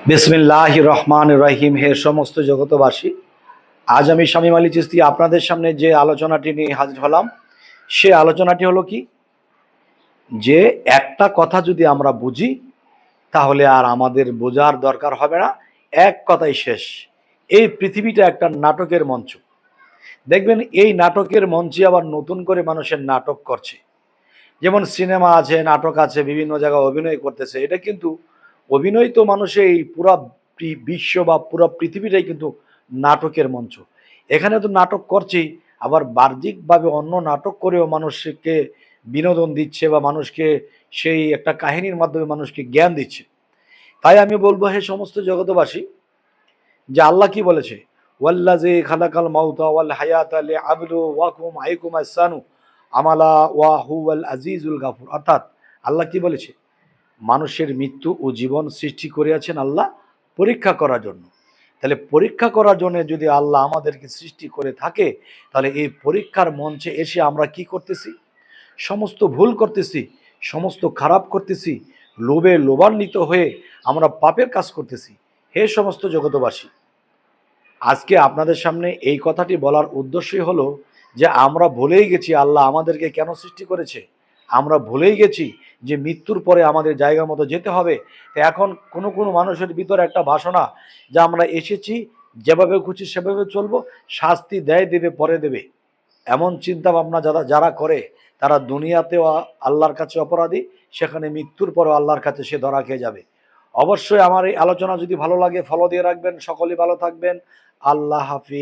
বিসমিল্লাহির রহমানির রহিম। হে সমস্ত জগতবাসী, আজ আমি শামীম আলী চিশতি আপনাদের সামনে যে আলোচনাটি নিয়ে হাজির হলাম, সে আলোচনাটি হলো কি, যে একটা কথা যদি আমরা বুঝি তাহলে আর আমাদের বোঝার দরকার হবে না, এক কথাই শেষ। এই পৃথিবীটা একটা নাটকের মঞ্চ। দেখবেন এই নাটকের মঞ্চে আবার নতুন করে মানুষের নাটক করছে। যেমন সিনেমা আছে, নাটক আছে, বিভিন্ন জায়গায় অভিনয় করতেছে। এটা কিন্তু অভিনয় তো মানুষের এই পুরা বিশ্ব বা পুরো পৃথিবীটাই কিন্তু নাটকের মঞ্চ। এখানে তো নাটক করছেই, আবার বাহ্যিকভাবে অন্য নাটক করেও মানুষকে বিনোদন দিচ্ছে বা মানুষকে সেই একটা কাহিনীর মাধ্যমে মানুষকে জ্ঞান দিচ্ছে। তাই আমি বলবো, হে সমস্ত জগতবাসী, যে আল্লাহ কি বলেছে, ওয়াল্লাযী খালাকাল মাউতা ওয়াল হায়াতা লিআবলুওয়াকুম আইয়ুকুম আহসানু আমালা ওয়া হুয়াল আজিজুল গাফুর। অর্থাৎ আল্লাহ কি বলেছে, মানুষের মৃত্যু ও জীবন সৃষ্টি করিয়াছেন আল্লাহ পরীক্ষা করার জন্য। তাহলে পরীক্ষা করার জন্য যদি আল্লাহ আমাদেরকে সৃষ্টি করে থাকে, তাহলে এই পরীক্ষার মঞ্চে এসে আমরা কি করতেছি? সমস্ত ভুল করতেছি, সমস্ত খারাপ করতেছি, লোভে লোভান্বিত হয়ে আমরা পাপের কাজ করতেছি। হে সমস্ত জগতবাসী, আজকে আপনাদের সামনে এই কথাটি বলার উদ্দেশ্যই হলো যে আমরা ভুলেই গেছি আল্লাহ আমাদেরকে কেন সৃষ্টি করেছে। আমরা ভুলেই গেছি যে মৃত্যুর পরে আমাদের জায়গা মতো যেতে হবে। তো এখন কোনো কোনো মানুষের ভিতরে একটা বাসনা, যে আমরা এসেছি, যেভাবে খুশি সেভাবে চলবো, শাস্তি দেয় দেবে পরে দেবে, এমন চিন্তা ভাবনা যারা যারা করে, তারা দুনিয়াতেও আল্লাহর কাছে অপরাধী, সেখানে মৃত্যুর পরও আল্লাহর কাছে সে ধরা খেয়ে যাবে। অবশ্যই আমার এই আলোচনা যদি ভালো লাগে ফলো দিয়ে রাখবেন। সকলেই ভালো থাকবেন। আল্লাহ হাফিজ।